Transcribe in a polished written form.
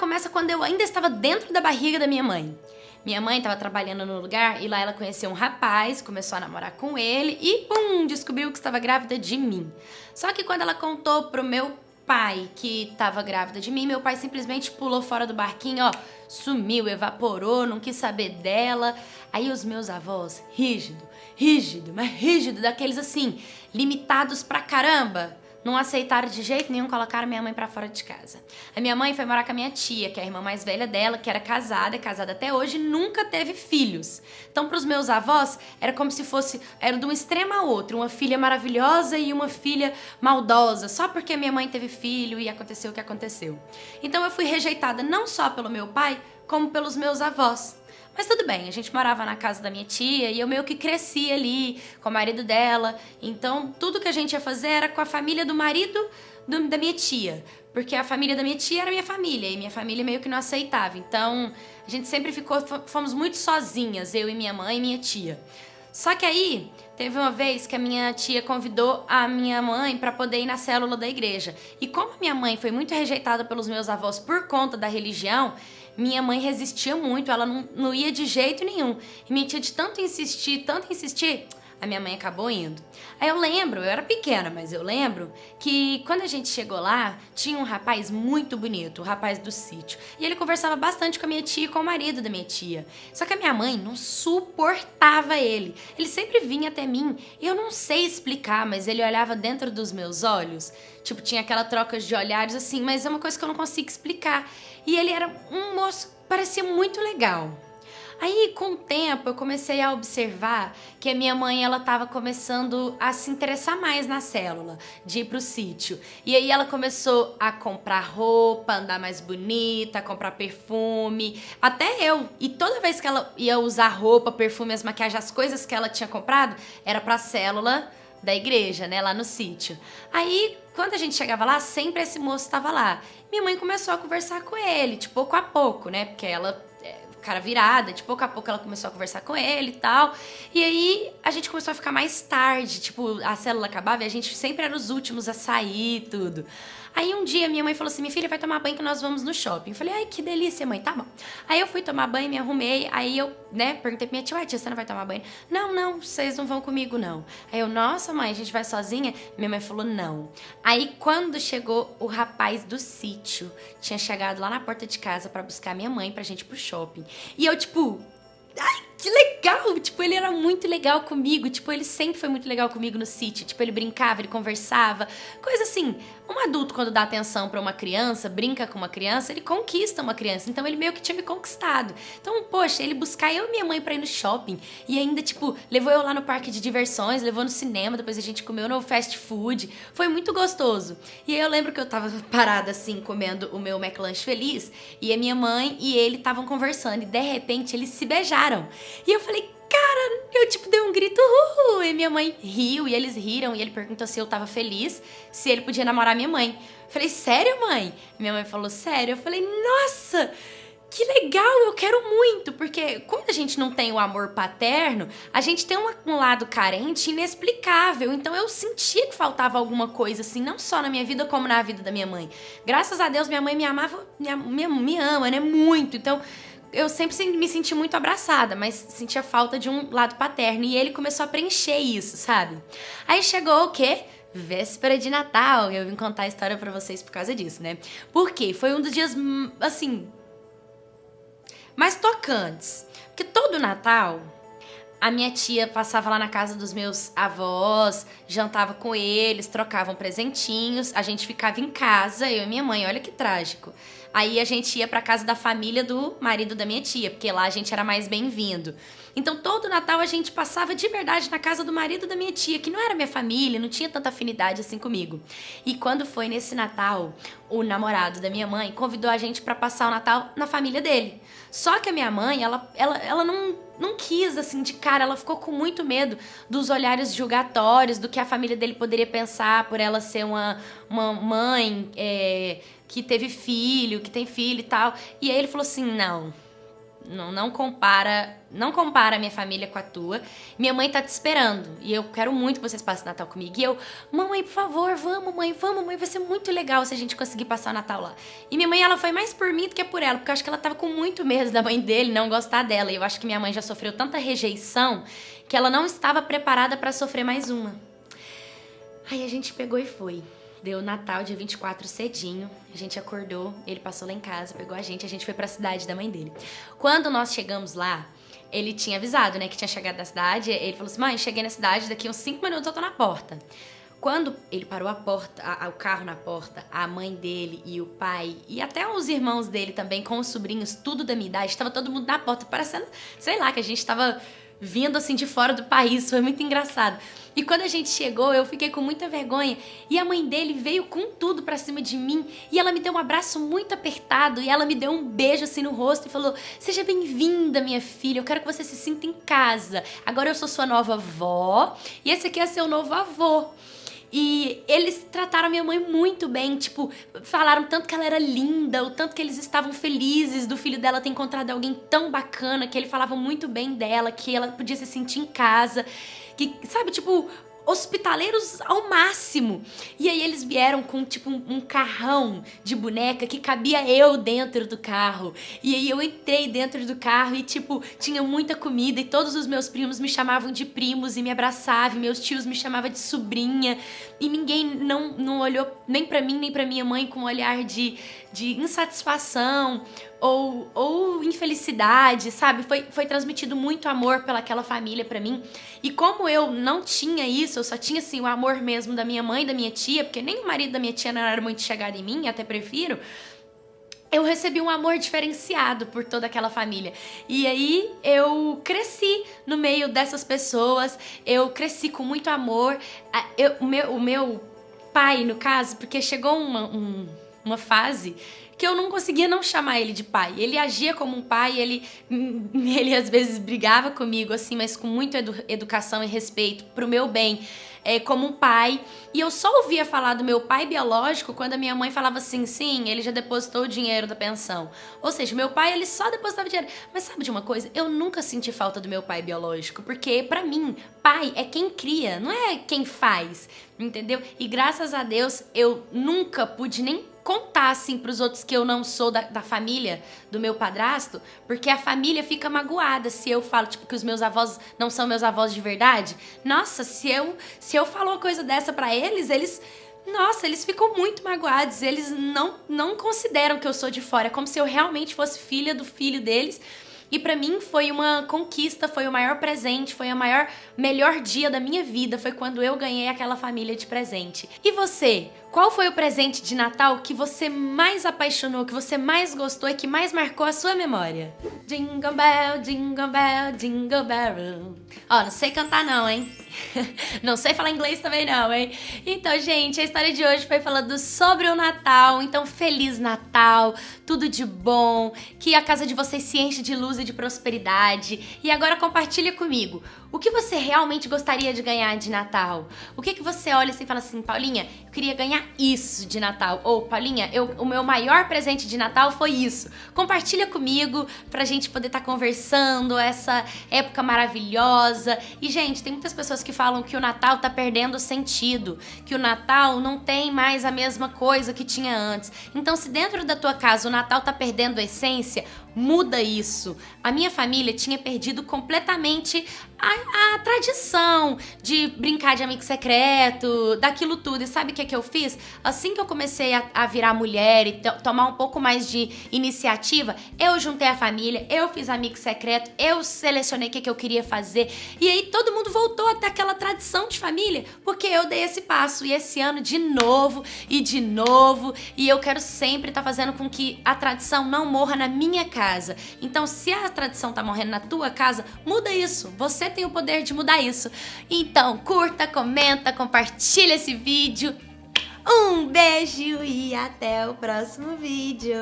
começa quando eu ainda estava dentro da barriga da minha mãe. Minha mãe estava trabalhando no lugar e lá ela conheceu um rapaz, começou a namorar com ele e, pum, descobriu que estava grávida de mim. Só que quando ela contou pro meu pai que estava grávida de mim, meu pai simplesmente pulou fora do barquinho, ó, sumiu, evaporou, não quis saber dela. Aí os meus avós, mas rígido, daqueles assim, limitados pra caramba, não aceitaram de jeito nenhum, colocaram minha mãe pra fora de casa. A minha mãe foi morar com a minha tia, que é a irmã mais velha dela, que era casada, é casada até hoje, nunca teve filhos. Então, pros meus avós, era como se fosse, era de um extremo ao outro, uma filha maravilhosa e uma filha maldosa, só porque minha mãe teve filho e aconteceu o que aconteceu. Então, eu fui rejeitada não só pelo meu pai, como pelos meus avós. Mas tudo bem, a gente morava na casa da minha tia e eu meio que cresci ali com o marido dela. Então, tudo que a gente ia fazer era com a família do marido da minha tia. Porque a família da minha tia era minha família e minha família meio que não aceitava. Então, a gente sempre fomos muito sozinhas, eu e minha mãe e minha tia. Só que aí, teve uma vez que a minha tia convidou a minha mãe para poder ir na célula da igreja. E como minha mãe foi muito rejeitada pelos meus avós por conta da religião, minha mãe resistia muito, ela não ia de jeito nenhum. E minha tia de tanto insistir, a minha mãe acabou indo. Aí eu lembro, eu era pequena, mas eu lembro que quando a gente chegou lá, tinha um rapaz muito bonito, o rapaz do sítio. E ele conversava bastante com a minha tia e com o marido da minha tia. Só que a minha mãe não suportava ele. Ele sempre vinha até mim e eu não sei explicar, mas ele olhava dentro dos meus olhos. Tipo, tinha aquela troca de olhares assim, mas é uma coisa que eu não consigo explicar. E ele era um moço, parecia muito legal. Aí, com o tempo, eu comecei a observar que a minha mãe, ela tava começando a se interessar mais na célula, de ir pro sítio. E aí ela começou a comprar roupa, andar mais bonita, comprar perfume, até eu. E toda vez que ela ia usar roupa, perfume, as maquiagens, as coisas que ela tinha comprado, era pra célula da igreja, né, lá no sítio. Aí, quando a gente chegava lá, sempre esse moço tava lá. Minha mãe começou a conversar com ele, de pouco a pouco, né, porque ela cara virada, de pouco a pouco ela começou a conversar com ele e tal. E aí a gente começou a ficar mais tarde, tipo, a célula acabava e a gente sempre era os últimos a sair e tudo. Aí um dia minha mãe falou assim, minha filha vai tomar banho que nós vamos no shopping. Eu falei, ai, que delícia, mãe, tá bom. Aí eu fui tomar banho, me arrumei, aí eu, né, perguntei pra minha tia, ué, tia, você não vai tomar banho? Não, vocês não vão comigo, não. Aí eu, nossa, mãe, a gente vai sozinha? Minha mãe falou, não. Aí quando chegou o rapaz do sítio, tinha chegado lá na porta de casa pra buscar minha mãe pra gente ir pro shopping. E eu, tipo, ai, que legal! Tipo, ele era muito legal comigo. Tipo, ele sempre foi muito legal comigo no sítio. Tipo, ele brincava, ele conversava. Coisa assim, um adulto quando dá atenção pra uma criança, brinca com uma criança, ele conquista uma criança. Então, ele meio que tinha me conquistado. Então, poxa, ele buscar eu e minha mãe pra ir no shopping. E ainda, tipo, levou eu lá no parque de diversões, levou no cinema, depois a gente comeu no fast food. Foi muito gostoso. E aí eu lembro que eu tava parada, assim, comendo o meu McLanche feliz. E a minha mãe e ele estavam conversando. E, de repente, eles se beijaram. E eu falei, cara, eu tipo dei um grito, uhul, e minha mãe riu, e eles riram, e ele perguntou se eu tava feliz, se ele podia namorar minha mãe. Eu falei, sério, mãe? Minha mãe falou, sério? Eu falei, nossa, que legal, eu quero muito, porque quando a gente não tem o amor paterno, a gente tem um lado carente inexplicável, então eu sentia que faltava alguma coisa, assim, não só na minha vida, como na vida da minha mãe. Graças a Deus, minha mãe me amava, me ama, né, muito, então eu sempre me senti muito abraçada, mas sentia falta de um lado paterno. E ele começou a preencher isso, sabe? Aí chegou o quê? Véspera de Natal. E eu vim contar a história pra vocês por causa disso, né? Porque foi um dos dias, assim, mais tocantes. Porque todo Natal, a minha tia passava lá na casa dos meus avós, jantava com eles, trocavam presentinhos, a gente ficava em casa, eu e minha mãe, olha que trágico. Aí a gente ia pra casa da família do marido da minha tia, porque lá a gente era mais bem-vindo. Então todo Natal a gente passava de verdade na casa do marido da minha tia, que não era minha família, não tinha tanta afinidade assim comigo. E quando foi nesse Natal, o namorado da minha mãe convidou a gente pra passar o Natal na família dele. Só que a minha mãe, ela não quis, assim, de cara, ela ficou com muito medo dos olhares julgatórios, do que a família dele poderia pensar por ela ser uma mãe que teve filho, que tem filho e tal. E aí ele falou assim, não, Não compara a minha família com a tua. Minha mãe tá te esperando e eu quero muito que vocês passem o Natal comigo. E eu, mamãe, por favor, vamos, mãe, vai ser muito legal se a gente conseguir passar o Natal lá. E minha mãe, ela foi mais por mim do que por ela, porque eu acho que ela tava com muito medo da mãe dele não gostar dela. E eu acho que minha mãe já sofreu tanta rejeição que ela não estava preparada pra sofrer mais uma. Aí a gente pegou e foi. Deu Natal, dia 24, cedinho. A gente acordou, ele passou lá em casa, pegou a gente foi pra cidade da mãe dele. Quando nós chegamos lá, ele tinha avisado, né, que tinha chegado na cidade. Ele falou assim, mãe, cheguei na cidade, daqui uns 5 minutos eu tô na porta. Quando ele parou o carro na porta, a mãe dele e o pai, e até os irmãos dele também, com os sobrinhos, tudo da minha idade, tava todo mundo na porta, parecendo, sei lá, que a gente tava vindo assim de fora do país, foi muito engraçado. E quando a gente chegou, eu fiquei com muita vergonha e a mãe dele veio com tudo pra cima de mim e ela me deu um abraço muito apertado e ela me deu um beijo assim no rosto e falou, seja bem-vinda, minha filha, eu quero que você se sinta em casa. Agora eu sou sua nova avó e esse aqui é seu novo avô. E eles trataram a minha mãe muito bem, tipo, falaram tanto que ela era linda, o tanto que eles estavam felizes do filho dela ter encontrado alguém tão bacana, que ele falava muito bem dela, que ela podia se sentir em casa, que, sabe, tipo, hospitaleiros ao máximo. E aí eles vieram com, tipo, um carrão de boneca que cabia eu dentro do carro. E aí eu entrei dentro do carro e, tipo, tinha muita comida e todos os meus primos me chamavam de primos e me abraçavam, e meus tios me chamavam de sobrinha. E ninguém não olhou nem pra mim, nem pra minha mãe com um olhar de insatisfação ou infelicidade, sabe? Foi transmitido muito amor pelaquela família pra mim. E como eu não tinha isso, eu só tinha, assim, o amor mesmo da minha mãe, da minha tia, porque nem o marido da minha tia não era muito chegado em mim, até prefiro, eu recebi um amor diferenciado por toda aquela família. E aí eu cresci no meio dessas pessoas, eu cresci com muito amor. O meu pai, no caso, porque chegou uma fase que eu não conseguia não chamar ele de pai. Ele agia como um pai, ele às vezes brigava comigo, assim, mas com muita educação e respeito pro meu bem, como um pai. E eu só ouvia falar do meu pai biológico quando a minha mãe falava assim, sim, ele já depositou o dinheiro da pensão. Ou seja, meu pai, ele só depositava dinheiro. Mas sabe de uma coisa? Eu nunca senti falta do meu pai biológico, porque pra mim, pai é quem cria, não é quem faz, entendeu? E graças a Deus, eu nunca pude nem contar, assim, pros outros que eu não sou da família do meu padrasto, porque a família fica magoada se eu falo, tipo, que os meus avós não são meus avós de verdade. Nossa, se eu falo uma coisa dessa pra eles nossa, eles ficam muito magoados, eles não consideram que eu sou de fora, é como se eu realmente fosse filha do filho deles. E pra mim foi uma conquista, foi o maior presente, foi o melhor dia da minha vida, foi quando eu ganhei aquela família de presente. E você? Qual foi o presente de Natal que você mais apaixonou, que você mais gostou e que mais marcou a sua memória? Jingle bell, jingle bell, jingle bell. Ó, não sei cantar não, hein? Não sei falar inglês também não, hein? Então, gente, a história de hoje foi falando sobre o Natal. Então, Feliz Natal, tudo de bom, que a casa de vocês se enche de luz e de prosperidade. E agora compartilha comigo, o que você realmente gostaria de ganhar de Natal? O que você olha assim e fala assim, Paulinha, eu queria ganhar isso de Natal. Ou, Paulinha, o meu maior presente de Natal foi isso. Compartilha comigo pra gente poder estar conversando, essa época maravilhosa. E, gente, tem muitas pessoas que falam que o Natal tá perdendo sentido, que o Natal não tem mais a mesma coisa que tinha antes. Então, se dentro da tua casa o Natal tá perdendo a essência, muda isso. A minha família tinha perdido completamente a tradição de brincar de amigo secreto, daquilo tudo. E sabe o que eu fiz? Assim que eu comecei a virar mulher e tomar um pouco mais de iniciativa, eu juntei a família, eu fiz amigo secreto, eu selecionei o que eu queria fazer. E aí todo mundo voltou até aquela tradição de família, porque eu dei esse passo. E esse ano, de novo, e eu quero sempre estar fazendo com que a tradição não morra na minha casa. Então, se a tradição tá morrendo na tua casa, muda isso. Você tem o poder de mudar isso. Então, curta, comenta, compartilha esse vídeo. Um beijo e até o próximo vídeo.